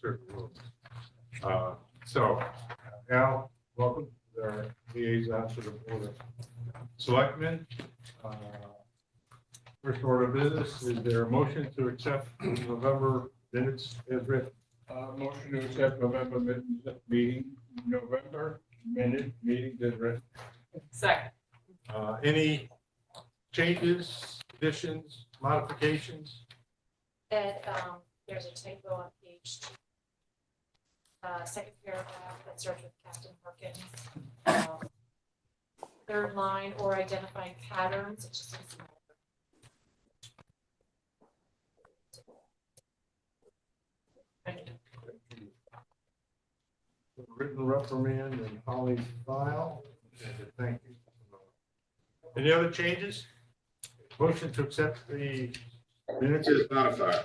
certain rules. So, Al, welcome, our liaison to the Board of Selectmen. First order of business, is there a motion to accept November minutes as written? Motion to accept November meetings as written. Second. Any changes, additions, modifications? Ed, there's a typo on page 2. Second paragraph that starts with Captain Perkins. Third line, or identifying patterns, it just needs to be. Written reprimand and Holly's file. Thank you. Any other changes? Motion to accept the minutes as modified.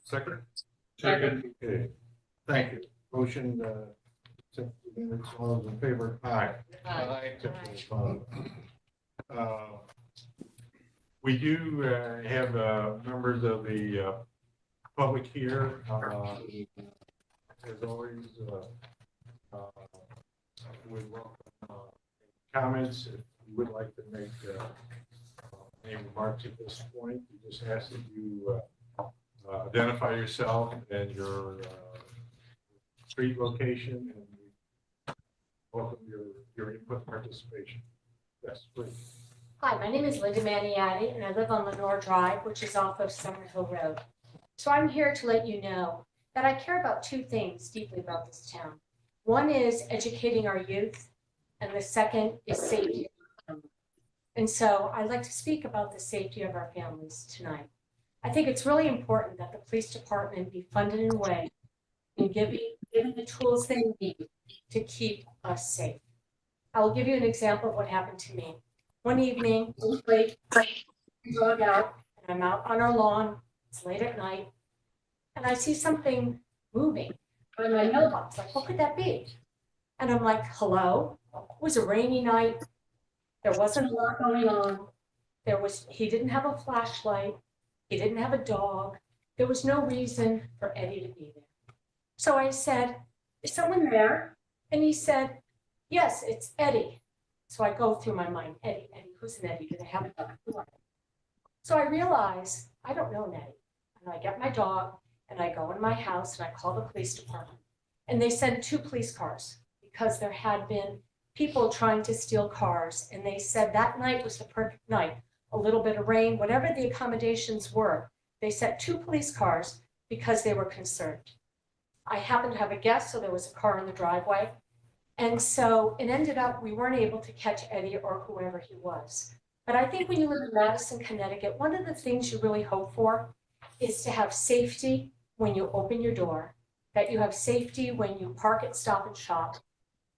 Second? Second. Okay, thank you. Motion, accept the minutes, all those in favor? Aye. Aye. We do have members of the public here. As always, we welcome comments. If you would like to make any remarks at this point, we just ask that you identify yourself and your street location, and we welcome your input and participation. Yes, please. Hi, my name is Linda Maniatti, and I live on Lenore Drive, which is off of Summerhill Road. So I'm here to let you know that I care about two things deeply about this town. One is educating our youth, and the second is safety. And so I'd like to speak about the safety of our families tonight. I think it's really important that the police department be funded in a way and given the tools they need to keep us safe. I will give you an example of what happened to me. One evening, it was late, dog out, and I'm out on our lawn, it's late at night, and I see something moving in my mailbox. Like, what could that be? And I'm like, hello? It was a rainy night. There wasn't a lot going on. He didn't have a flashlight. He didn't have a dog. There was no reason for Eddie to be there. So I said, is someone there? And he said, yes, it's Eddie. So I go through my mind, Eddie, who's an Eddie? Do they have a dog? So I realize I don't know an Eddie. And I get my dog and I go in my house and I call the police department. And they sent 2 police cars because there had been people trying to steal cars. And they said that night was the perfect night. A little bit of rain, whatever the accommodations were, they sent 2 police cars because they were concerned. I happened to have a guest, so there was a car in the driveway. And so it ended up, we weren't able to catch Eddie or whoever he was. But I think when you live in Madison, Connecticut, one of the things you really hope for is to have safety when you open your door, that you have safety when you park at Stop and Shop.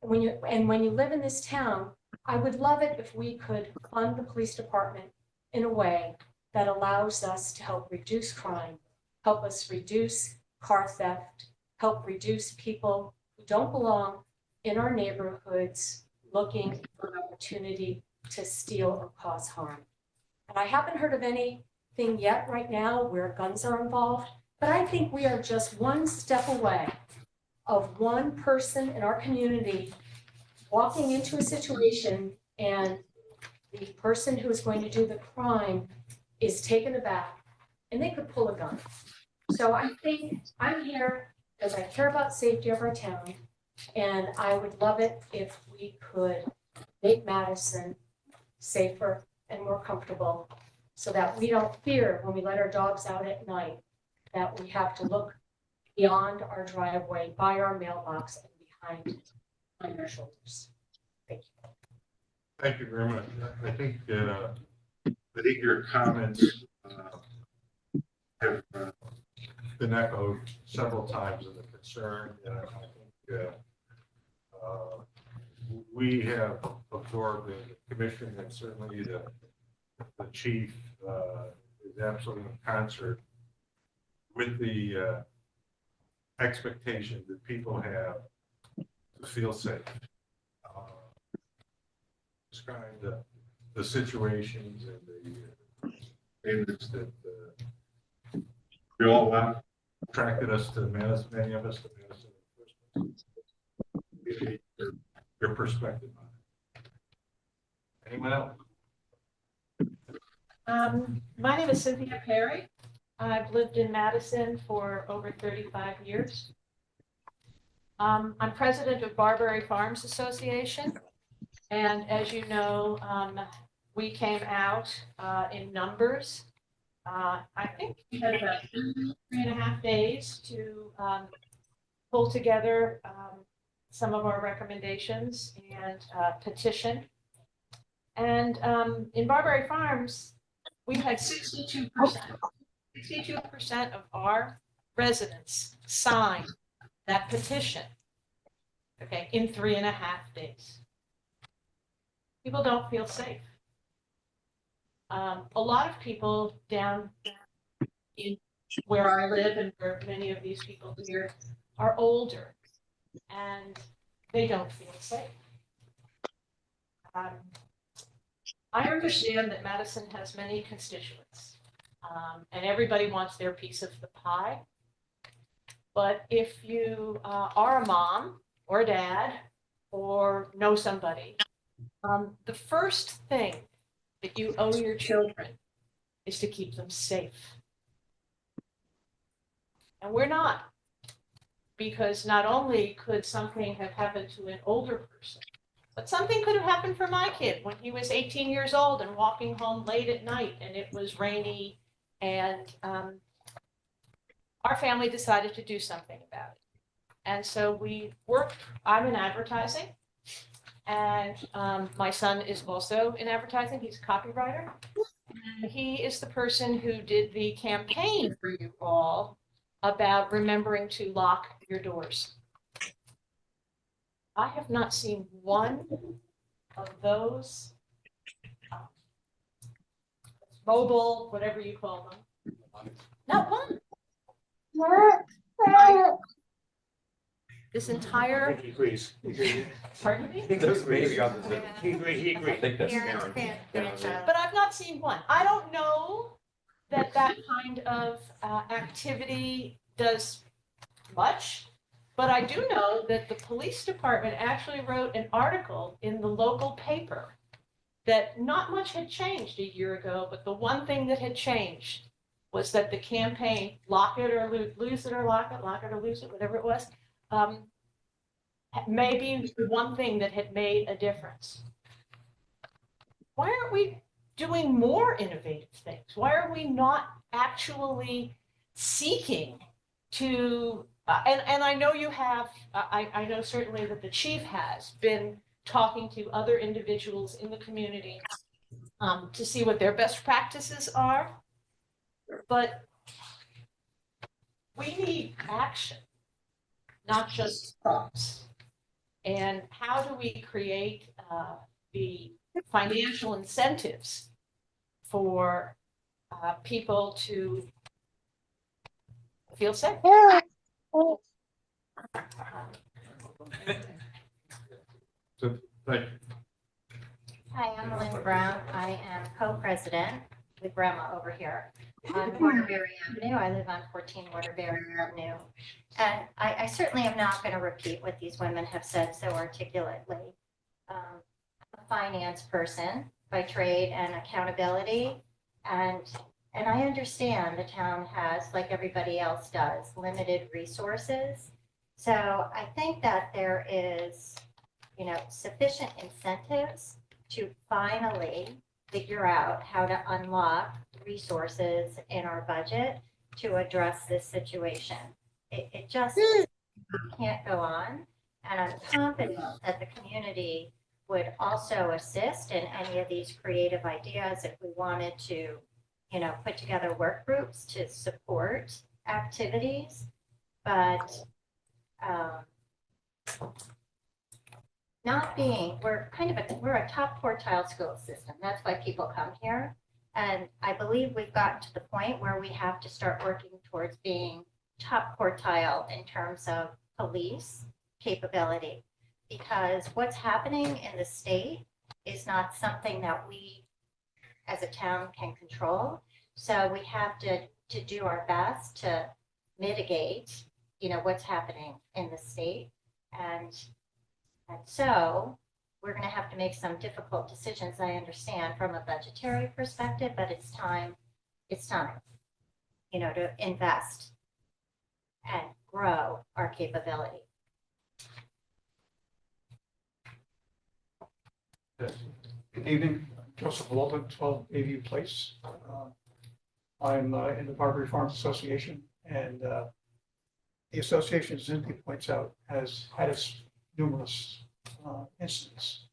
When you live in this town, I would love it if we could fund the police department in a way that allows us to help reduce crime, help us reduce car theft, help reduce people who don't belong in our neighborhoods looking for an opportunity to steal or cause harm. And I haven't heard of anything yet right now where guns are involved, but I think we are just one step away of one person in our community walking into a situation and the person who is going to do the crime is taken aback and they could pull a gun. So I think I'm here because I care about safety of our town. And I would love it if we could make Madison safer and more comfortable so that we don't fear when we let our dogs out at night that we have to look beyond our driveway, by our mailbox, and behind on our shoulders. Thank you. Thank you very much. I think your comments have been echoed several times in the concern, and I think we have absorbed the commission, and certainly the chief is absolutely in concert with the expectation that people have to feel safe. Describe the situations and the standards that You all want, attracted us to Madison, many of us to Madison in the first place. Your perspective on it. Anyone else? My name is Cynthia Perry. I've lived in Madison for over 35 years. I'm president of Barbary Farms Association. And as you know, we came out in numbers. I think we had about 3.5 days to pull together some of our recommendations and petition. And in Barbary Farms, we had 62% of our residents sign that petition, okay, in 3.5 days. People don't feel safe. A lot of people down in where I live and where many of these people here are older and they don't feel safe. I understand that Madison has many constituents, and everybody wants their piece of the pie. But if you are a mom or a dad or know somebody, the first thing that you owe your children is to keep them safe. And we're not, because not only could something have happened to an older person, but something could have happened for my kid when he was 18 years old and walking home late at night and it was rainy, and our family decided to do something about it. And so we worked. I'm in advertising, and my son is also in advertising. He's a copywriter. And he is the person who did the campaign for you all about remembering to lock your doors. I have not seen one of those mobile, whatever you call them. Not one. This entire, He agrees. pardon me? There's a baby on the Zoom. He agrees. I think that's But I've not seen one. I don't know that kind of activity does much, but I do know that the police department actually wrote an article in the local paper that not much had changed a year ago, but the one thing that had changed was that the campaign, lock it or lose it or lock it or lose it, whatever it was, maybe the one thing that had made a difference. Why aren't we doing more innovative things? Why are we not actually seeking to, and I know you have, I know certainly that the chief has been talking to other individuals in the community to see what their best practices are, but we need action, not just thoughts. And how do we create the financial incentives for people to feel safe? So, thank you. Hi, I'm Lynn Brown. I am co-president with Grandma over here on Waterbury Avenue. I live on 14 Waterbury Avenue. And I certainly am not going to repeat what these women have said so articulately. I'm a finance person by trade and accountability. And I understand the town has, like everybody else does, limited resources. So I think that there is, sufficient incentives to finally figure out how to unlock resources in our budget to address this situation. It just can't go on. And I'm confident that the community would also assist in any of these creative ideas if we wanted to, put together work groups to support activities. But we're a top quartile school system. That's why people come here. And I believe we've gotten to the point where we have to start working towards being top quartile in terms of police capability, because what's happening in the state is not something that we as a town can control. So we have to to do our best to mitigate, what's happening in the state. And so we're going to have to make some difficult decisions, I understand, from a budgetary perspective, but it's time, to invest and grow our capability. Good evening, Joseph Walden, 12 Bayview Place. I'm in the Barbary Farms Association, and the association, as Cynthia points out, has had its numerous incidents,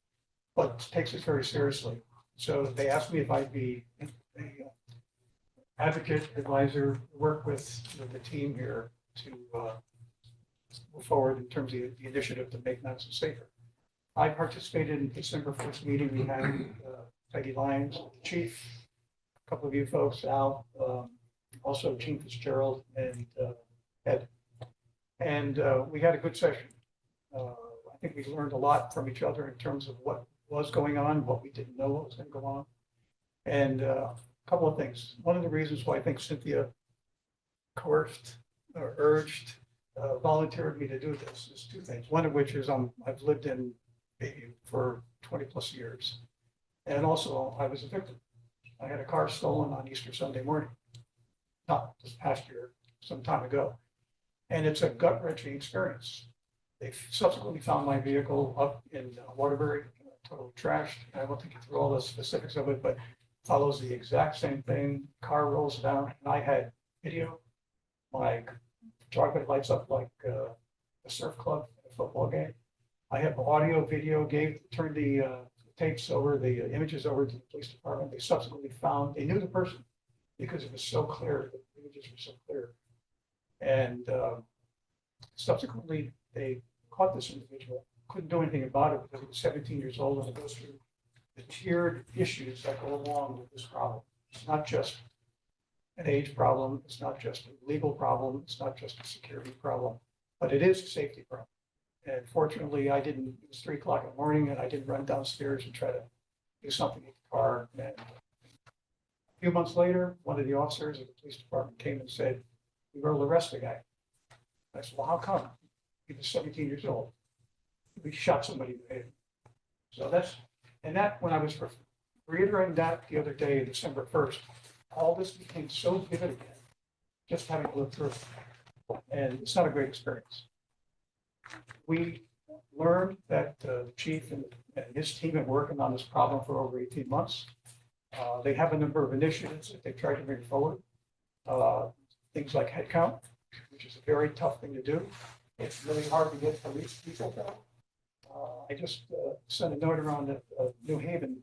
but takes it very seriously. So they asked me if I'd be an advocate, advisor, work with the team here to move forward in terms of the initiative to make Madison safer. I participated in December 1st meeting. We had Peggy Lyons, the chief, a couple of you folks, Al, also Gene Fitzgerald and Ed. And we had a good session. I think we learned a lot from each other in terms of what was going on, what we didn't know what was going to go on. And a couple of things. One of the reasons why I think Cynthia coerced or urged, volunteered me to do this is two things. One of which is I've lived in Bayview for 20 plus years. And also I was a victim. I had a car stolen on Easter Sunday morning, not this past year, some time ago. And it's a gut-wrenching experience. They subsequently found my vehicle up in Waterbury, totally trashed. I won't take you through all the specifics of it, but follows the exact same thing. Car rolls down, and I had video. My driveway lights up like a surf club at a football game. I have audio, video, turned the tapes over, the images over to the police department. They subsequently they knew the person because it was so clear, the images were so clear. And subsequently, they caught this individual, couldn't do anything about it because he was 17 years old, and it goes through the tiered issues that go along with this problem. It's not just an age problem, it's not just a legal problem, it's not just a security problem, but it is a safety problem. And fortunately, it was 3 o'clock in the morning, and I didn't run downstairs and try to do something with the car. And a few months later, one of the officers of the police department came and said, "We will arrest the guy." I said, "Well, how come? He was 17 years old. We shot somebody in the head." So when I was reiterating that the other day, December 1st, all this became so vivid again, just having to look through it. And it's not a great experience. We learned that the chief and his team have been working on this problem for over 18 months. They have a number of initiatives that they've tried to bring forward. Things like headcount, which is a very tough thing to do. It's really hard to get police people done. I just sent a note around that New Haven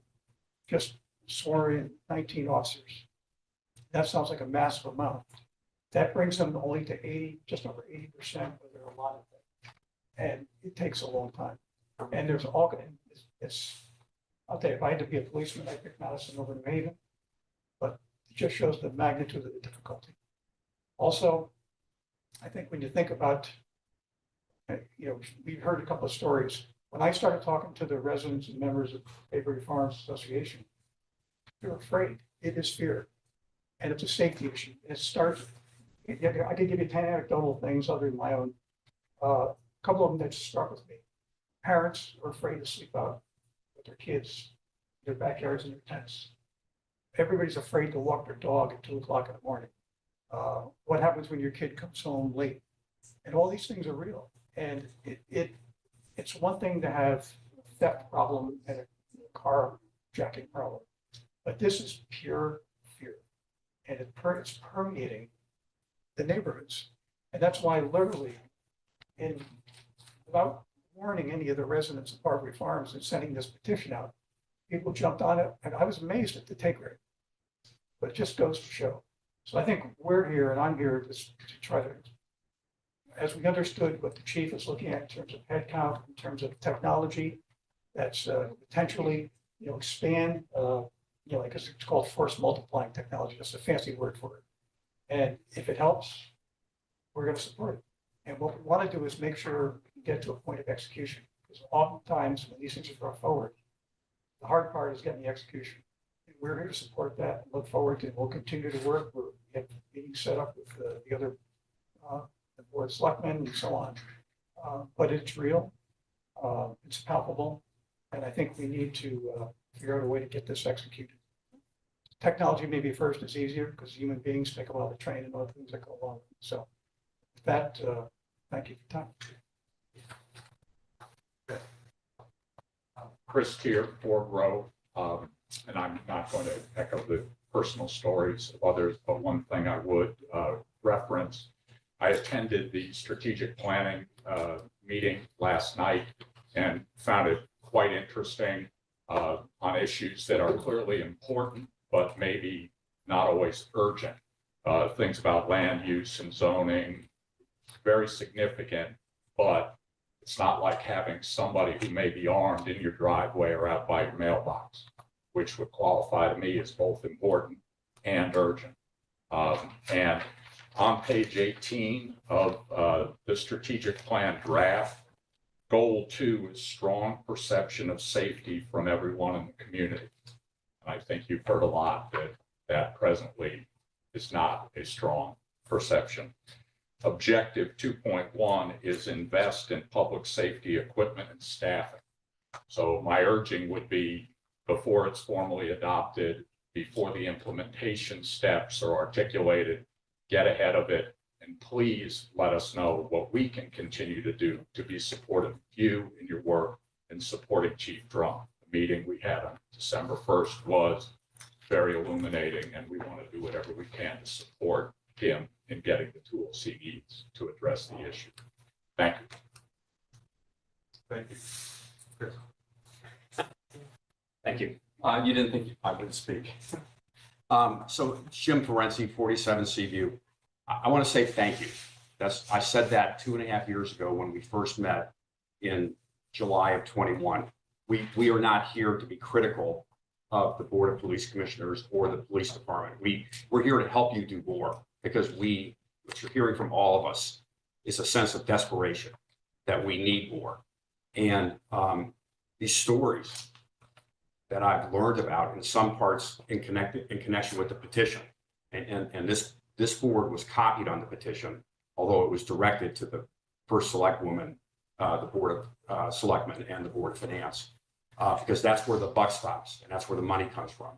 just swore in 19 officers. That sounds like a massive amount. That brings them only to 80, just over 80% of their allotted. And it takes a long time. And there's all, I'll tell you, if I had to be a policeman, I'd pick Madison over New Haven. But it just shows the magnitude of the difficulty. Also, I think when you think about, we've heard a couple of stories. When I started talking to the residents and members of Bayberry Farms Association, they're afraid. It is fear. And it's a safety issue. And it starts, I could give you 10 anecdotal things other than my own. A couple of them that struck with me. Parents are afraid to sleep out with their kids, their backyards and their tents. Everybody's afraid to walk their dog at 2 o'clock in the morning. What happens when your kid comes home late? And all these things are real. And it's one thing to have a theft problem and a car jacking problem, but this is pure fear. And it's permeating the neighborhoods. And that's why literally, without warning any of the residents of Barbary Farms and sending this petition out, people jumped on it. And I was amazed at the take rate. But it just goes to show. So I think we're here, and I'm here to try to, as we understood what the chief is looking at in terms of headcount, in terms of technology, that's potentially, expand, because it's called force multiplying technology. That's a fancy word for it. And if it helps, we're going to support it. And what we want to do is make sure we get to a point of execution. Because oftentimes when these things are brought forward, the hard part is getting the execution. And we're here to support that, and look forward to, we'll continue to work, we have meetings set up with the other, the board of selectmen and so on. But it's real, it's palpable, and I think we need to figure out a way to get this executed. Technology maybe first is easier because human beings take a while to train and other things that go along. So with that, thank you for your time. Chris here, 4th row, and I'm not going to echo the personal stories of others, but one thing I would reference, I attended the strategic planning meeting last night and found it quite interesting on issues that are clearly important, but maybe not always urgent. Things about land use and zoning, very significant, but it's not like having somebody who may be armed in your driveway or out by your mailbox, which would qualify to me as both important and urgent. And on page 18 of the strategic plan draft, goal 2 is strong perception of safety from everyone in the community. And I think you've heard a lot that presently is not a strong perception. Objective 2.1 is invest in public safety equipment and staffing. So my urging would be, before it's formally adopted, before the implementation steps are articulated, get ahead of it, and please let us know what we can continue to do to be supportive of you in your work and supporting Chief Drum. The meeting we had on December 1st was very illuminating, and we want to do whatever we can to support him in getting the tools he needs to address the issue. Thank you. Thank you. Chris. Thank you. You didn't think I would speak. So Jim Ferenczi, 47 Seaview. I want to say thank you. I said that 2.5 years ago when we first met in July of 21. We are not here to be critical of the Board of Police Commissioners or the police department. We're here to help you do more, because what you're hearing from all of us is a sense of desperation that we need more. And these stories that I've learned about in some parts in connection with the petition, and this board was copied on the petition, although it was directed to the first select woman, the Board of Selectmen and the Board of Finance, because that's where the buck stops and that's where the money comes from.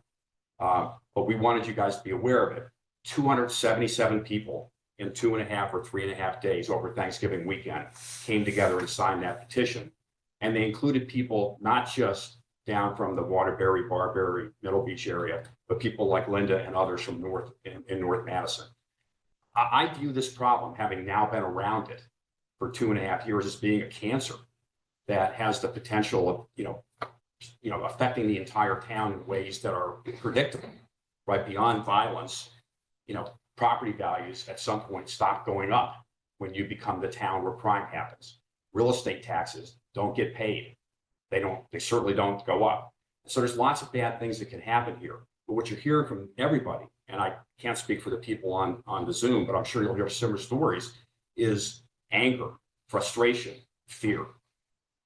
But we wanted you guys to be aware of it. 277 people in 2.5 or 3.5 days over Thanksgiving weekend came together and signed that petition. And they included people not just down from the Waterbury, Barberry, Middle Beach area, but people like Linda and others from North Madison. I view this problem, having now been around it for 2.5 years, as being a cancer that has the potential of, affecting the entire town in ways that are predictable, right? Beyond violence, property values at some point stop going up when you become the town where crime happens. Real estate taxes don't get paid. They certainly don't go up. So there's lots of bad things that can happen here. But what you're hearing from everybody, and I can't speak for the people on the Zoom, but I'm sure you'll hear similar stories, is anger, frustration, fear.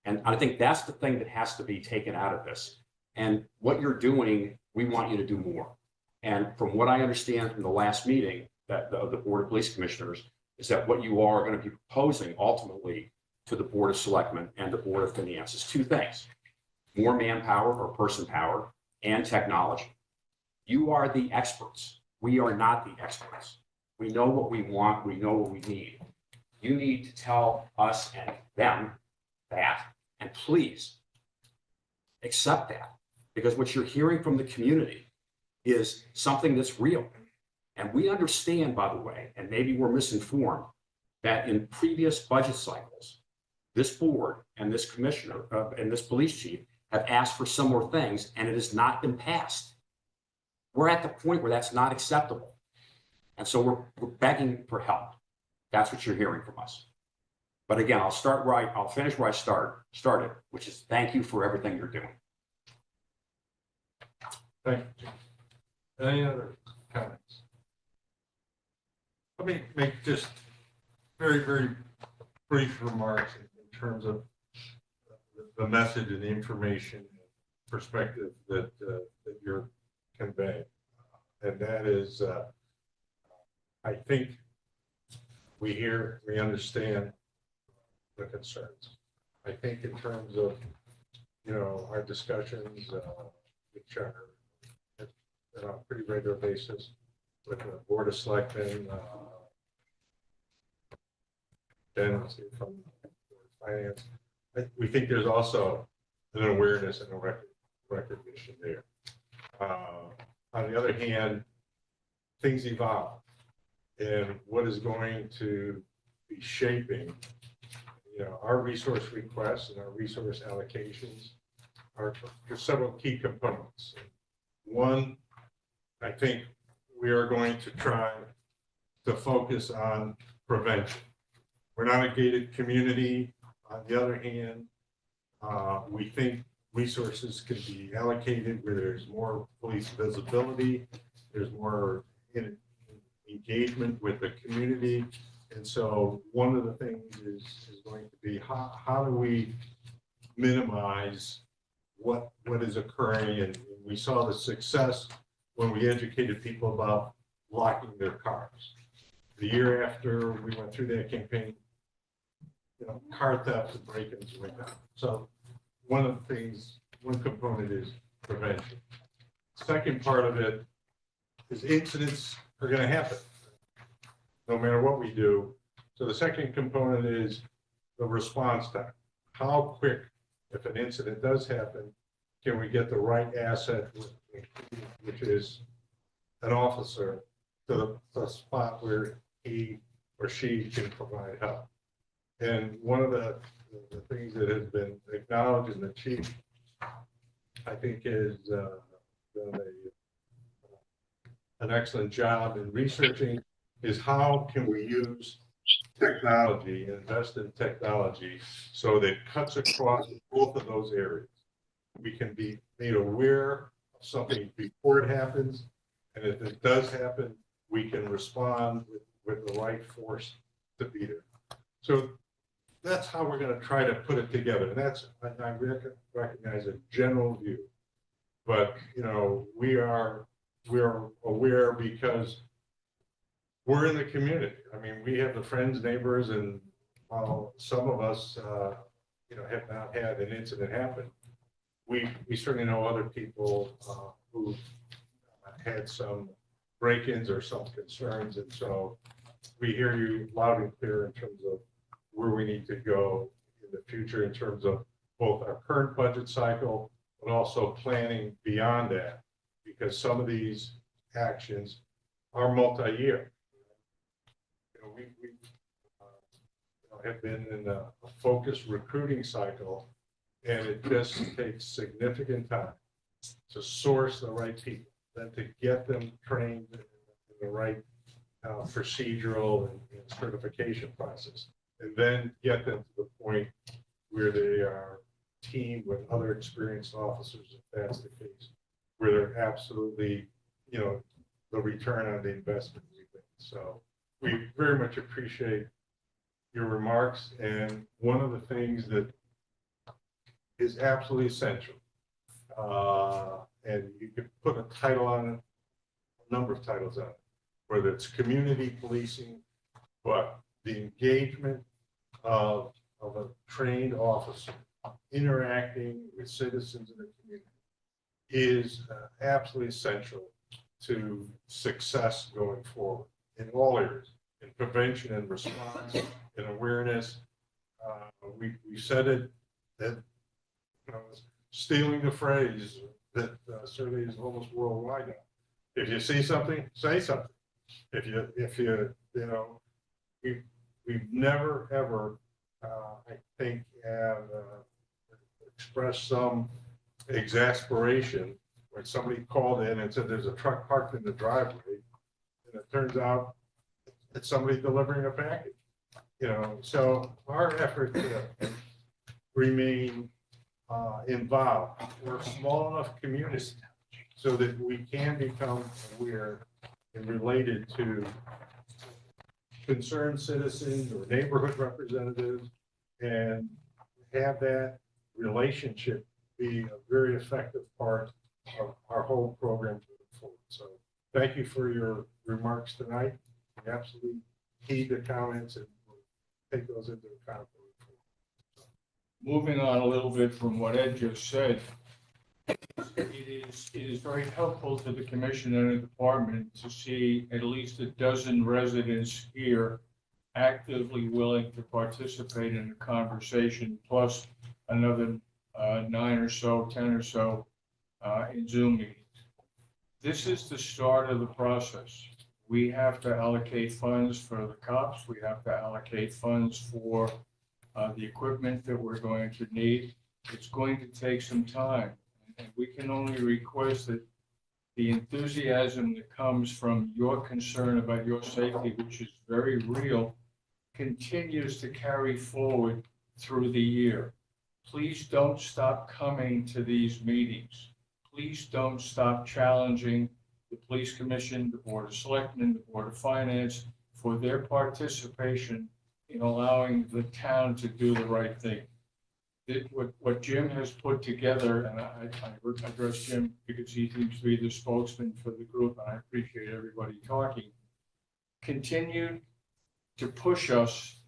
And I think that's the thing that has to be taken out of this. And what you're doing, we want you to do more. And from what I understand from the last meeting of the Board of Police Commissioners, is that what you are going to be proposing ultimately to the Board of Selectmen and the Board of Finance is 2 things: more manpower or person power and technology. You are the experts. We are not the experts. We know what we want. We know what we need. You need to tell us and them that, and please accept that, because what you're hearing from the community is something that's real. And we understand, by the way, and maybe we're misinformed, that in previous budget cycles, this board and this commissioner and this police chief have asked for similar things, and it has not been passed. We're at the point where that's not acceptable. And so we're begging for help. That's what you're hearing from us. But again, I'll finish where I started, which is thank you for everything you're doing. Thank you, Jim. Any other comments? Let me make just very, very brief remarks in terms of the message and the information perspective that you're convey. And that is, I think we understand the concerns. I think in terms of, our discussions, which are on a pretty regular basis with the Board of Selectmen, Ben from Finance, we think there's also an awareness and a recognition there. On the other hand, things evolve, and what is going to be shaping, our resource requests and our resource allocations are for several key components. One, I think we are going to try to focus on prevention. We're not a gated community. On the other hand, we think resources can be allocated where there's more police visibility, there's more engagement with the community. And so one of the things is going to be how do we minimize what is occurring? And we saw the success when we educated people about locking their cars. The year after we went through that campaign, car theft and break-ins went down. So one of the things, one component is prevention. Second part of it is incidents are going to happen no matter what we do. So the second component is the response time. How quick, if an incident does happen, can we get the right asset, which is an officer, to the spot where he or she can provide help? And one of the things that has been acknowledged, and the chief, I think, has done an excellent job in researching, is how can we use technology, invest in technology, so that it cuts across both of those areas. We can be made aware of something before it happens, and if it does happen, we can respond with the right force to beat it. So that's how we're going to try to put it together. And that's, I recognize a general view, but we're aware because we're in the community. I mean, we have the friends, neighbors, and while some of us, have not had an incident happen, we certainly know other people who've had some break-ins or some concerns, and so we hear you loud and clear in terms of where we need to go in the future in terms of both our current budget cycle, but also planning beyond that, because some of these actions are multi-year. We have been in a focused recruiting cycle, and it just takes significant time to source the right people, then to get them trained in the right procedural and certification process, and then get them to the point where they are teamed with other experienced officers, if that's the case, where they're absolutely, the return on the investment we think. So we very much appreciate your remarks. And one of the things that is absolutely essential, and you could put a title on it, a number of titles on it, whether it's community policing, but the engagement of a trained officer interacting with citizens in the community is absolutely essential to success going forward in all areas, in prevention and response, in awareness. We said it, that stealing the phrase that certainly is almost worldwide now. If you see something, say something. We've never ever, I think, have expressed some exasperation when somebody called in and said there's a truck parked in the driveway, and it turns out it's somebody delivering a package. So our effort to remain involved. We're a small enough community so that we can become aware and related to concerned citizens or neighborhood representatives, and have that relationship be a very effective part of our whole program moving So thank you for your remarks tonight. We absolutely heed the comments and we'll take those into account. Moving on a little bit from what Ed just said, it is very helpful to the commission and the department to see at least a dozen residents here actively willing to participate in the conversation, plus another 9 or so, 10 or so in Zoom meetings. This is the start of the process. We have to allocate funds for the cops. We have to allocate funds for the equipment that we're going to need. It's going to take some time. And we can only request that the enthusiasm that comes from your concern about your safety, which is very real, continues to carry forward through the year. Please don't stop coming to these meetings. Please don't stop challenging the police commission, the board of selectmen, the board of finance for their participation in allowing the town to do the right thing. What Jim has put together, and I address Jim because he seems to be the spokesman for the group, and I appreciate everybody talking, continue to push us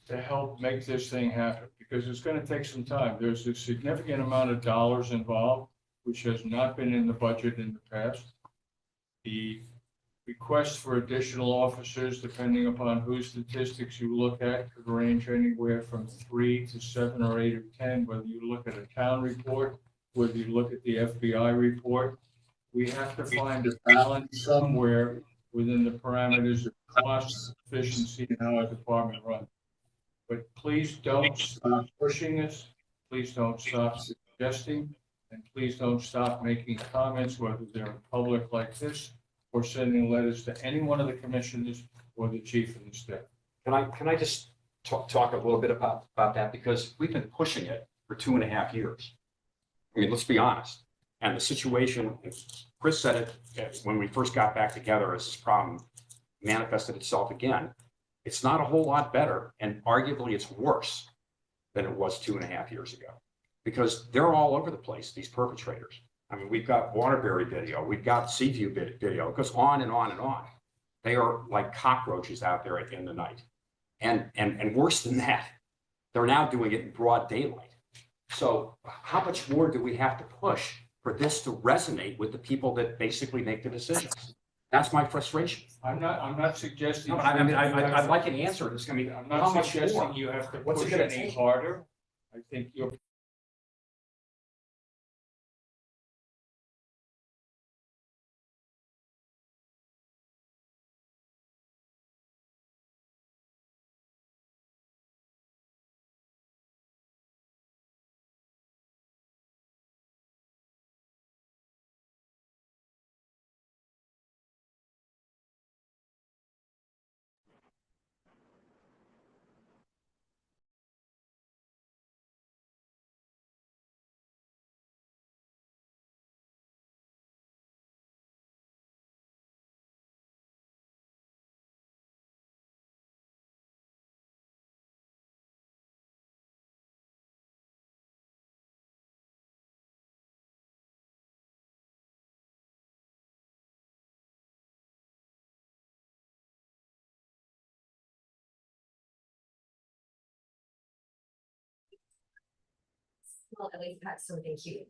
to help make this thing happen, because it's going to take some time. There's a significant amount of dollars involved, which has not been in the budget in the past. The requests for additional officers, depending upon whose statistics you look at, could range anywhere from 3 to 7 or 8 or 10, whether you look at a town report, whether you look at the FBI report. We have to find a balance somewhere within the parameters of cost, efficiency, and how our department runs. But please don't stop pushing us. Please don't stop suggesting, and please don't stop making comments, whether they're in public like this or sending letters to any one of the commissioners or the chief of the staff. Can I just talk a little bit about that? Because we've been pushing it for 2.5 years. I mean, let's be honest. And the situation, Chris said it when we first got back together, as this problem manifested itself again. It's not a whole lot better, and arguably it's worse than it was 2.5 years ago, because they're all over the place, these perpetrators. I mean, we've got Waterbury video, we've got Seaview video. It goes on and on and on. They are like cockroaches out there in the night. And worse than that, they're now doing it in broad daylight. So how much more do we have to push for this to resonate with the people that basically make the decisions? That's my frustration. I'm not suggesting. No, but I mean, I'd like an answer. It's going to be, I'm how not much suggesting more? you have to What's it push gonna any take? harder. I think you're Well, at least that's something cute.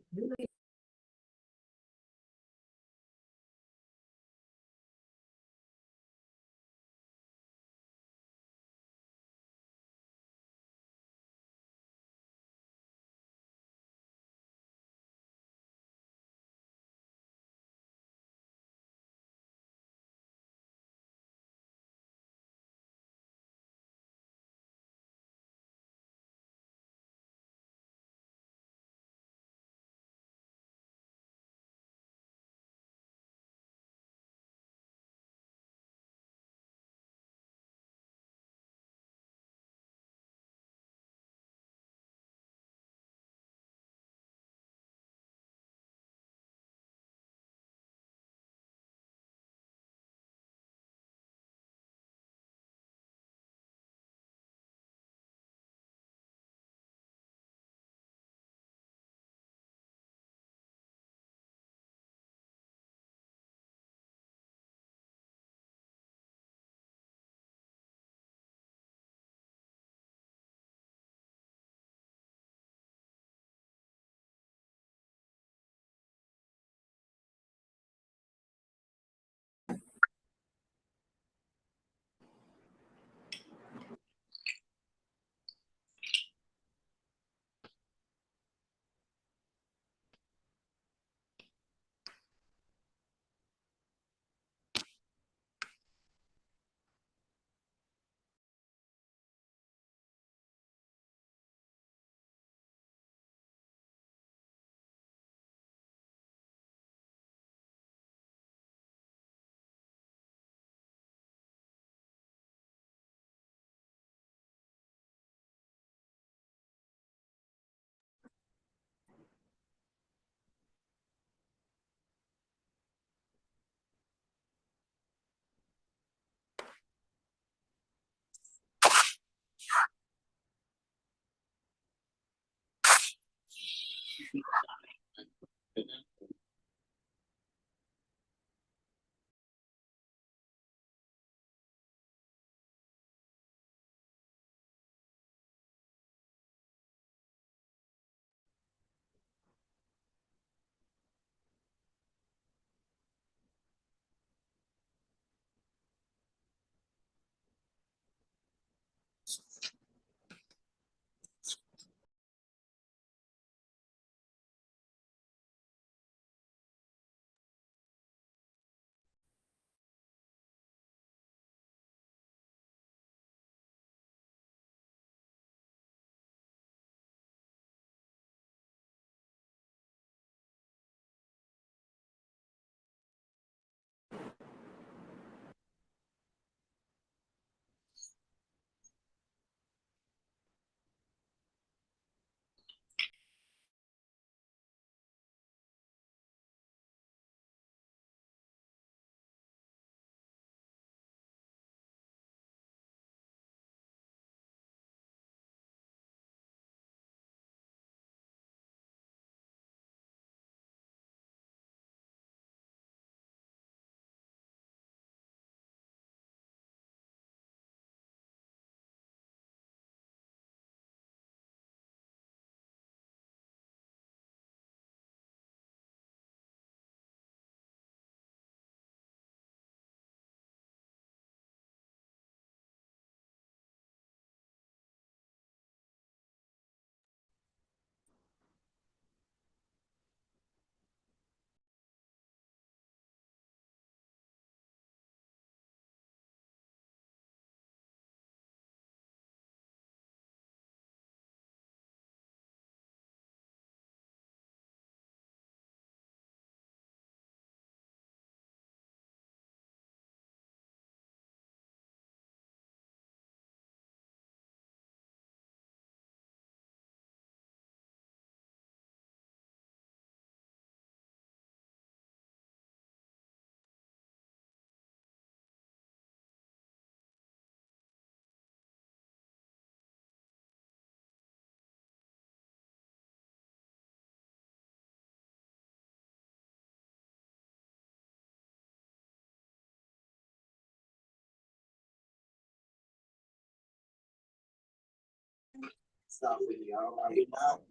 stuff with you, are we not?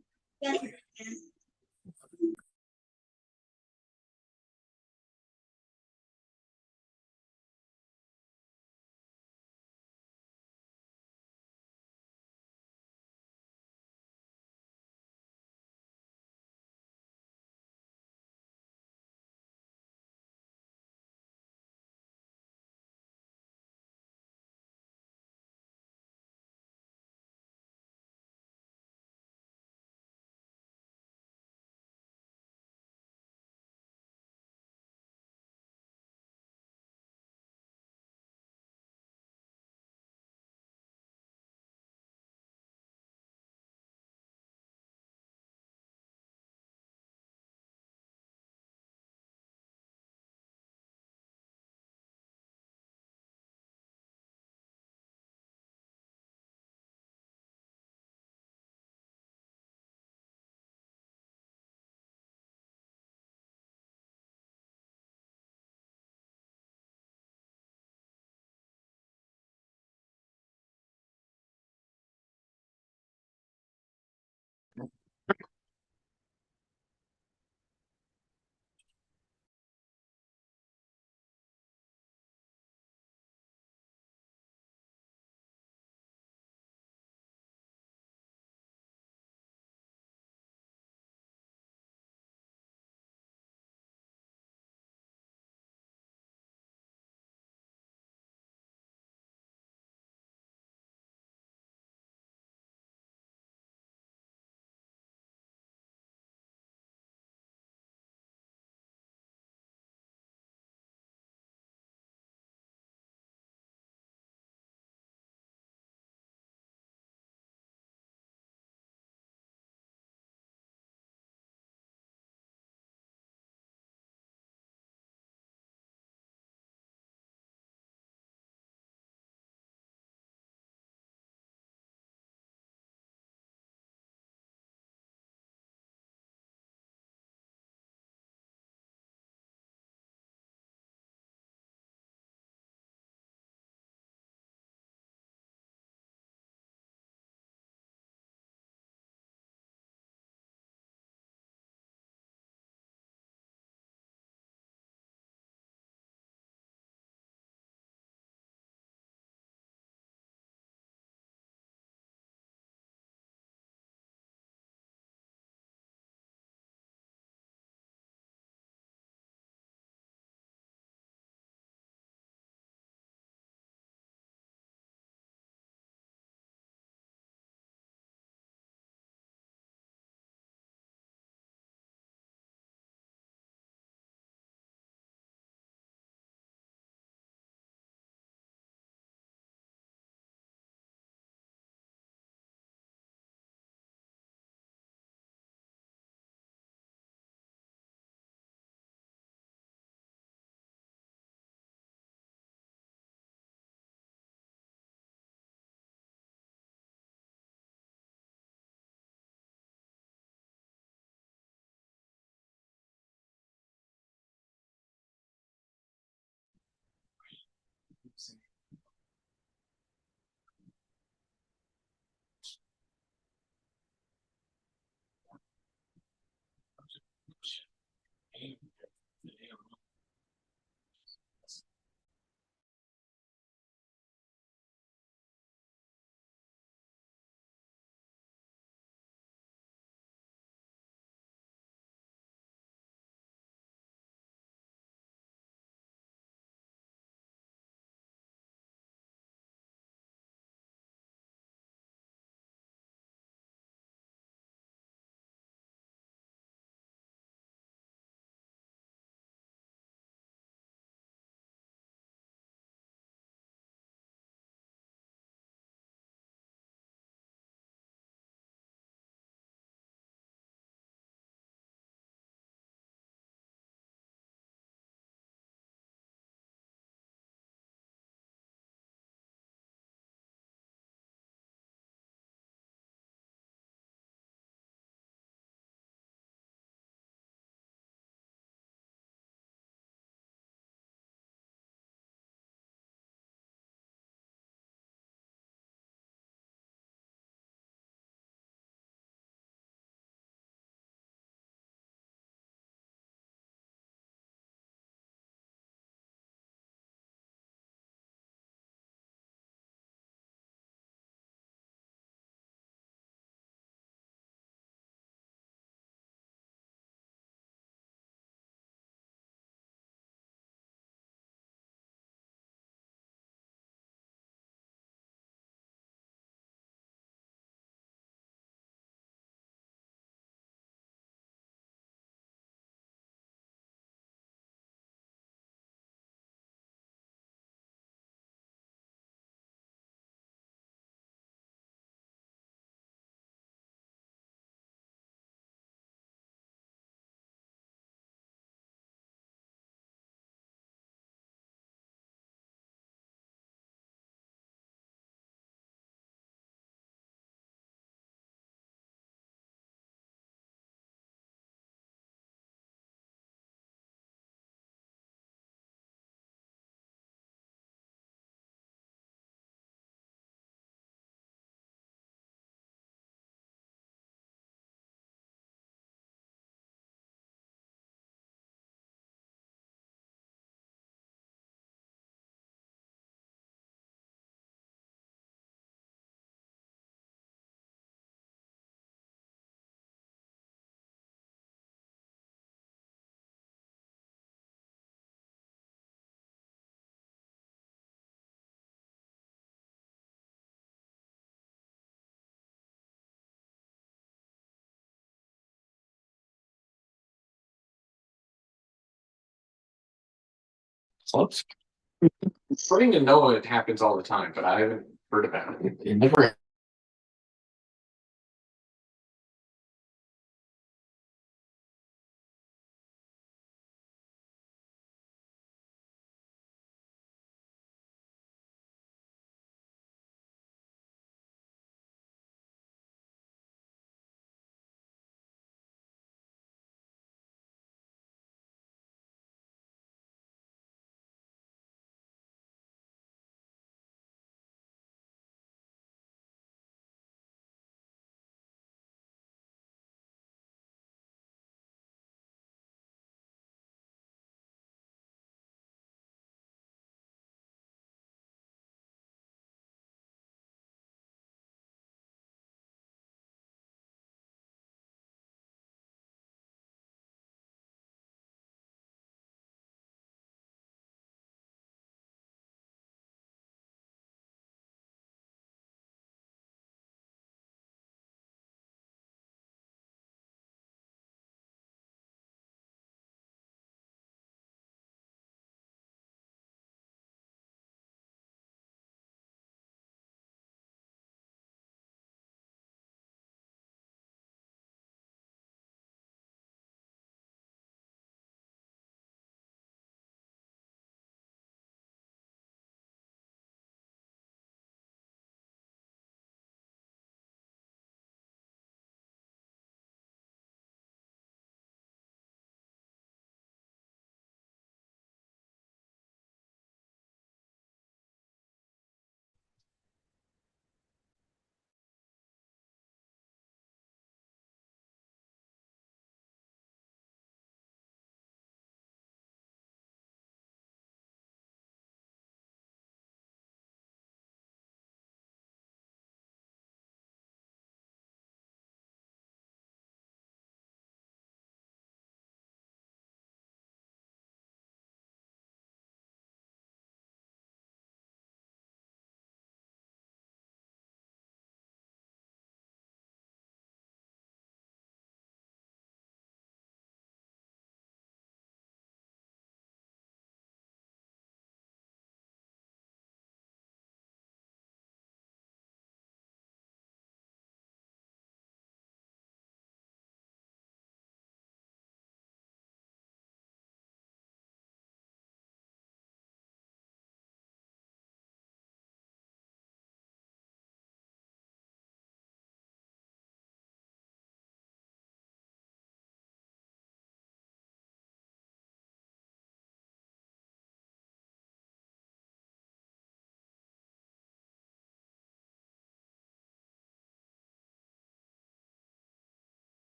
Starting to know it happens all the time, but I haven't heard about it. It never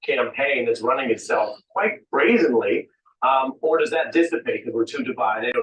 campaign that's running itself quite brazenly, or does that dissipate because we're too divided?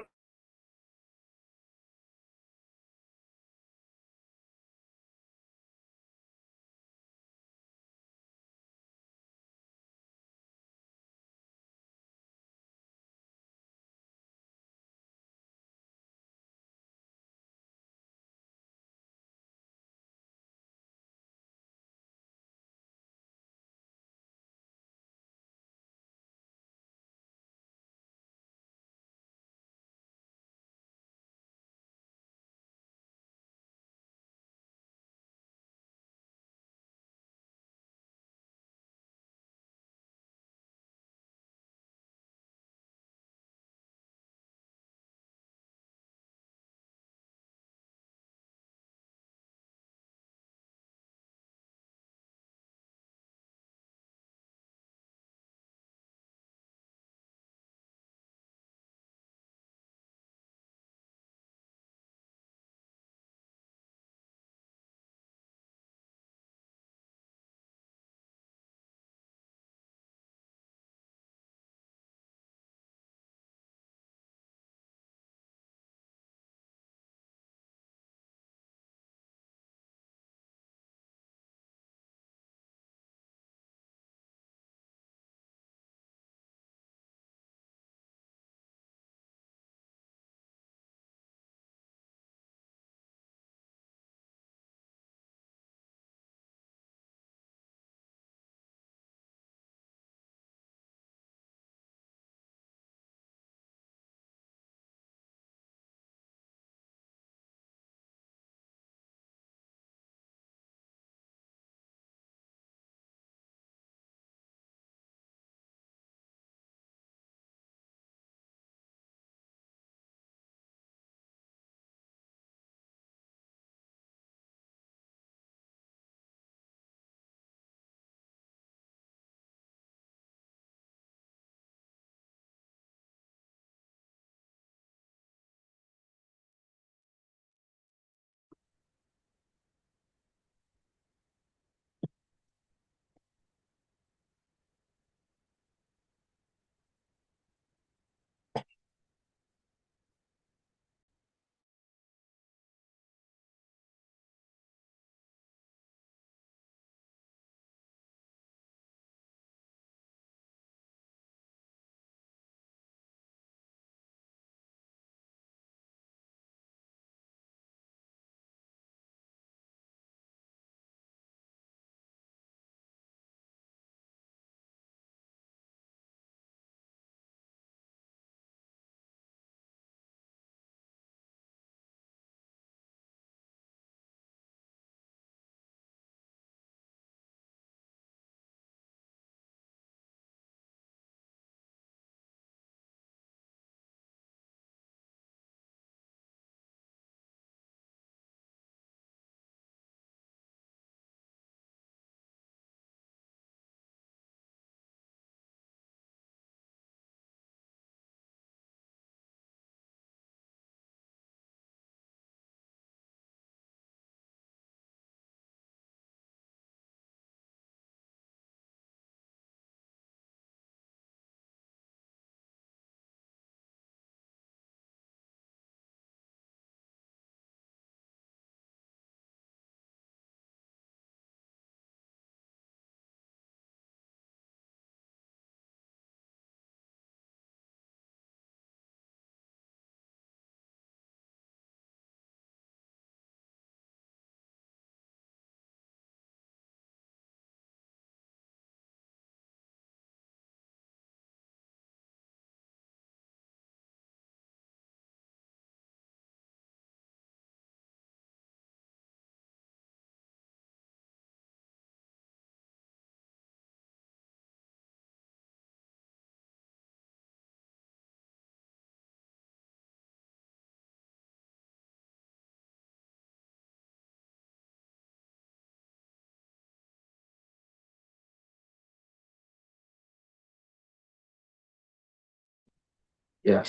Yeah.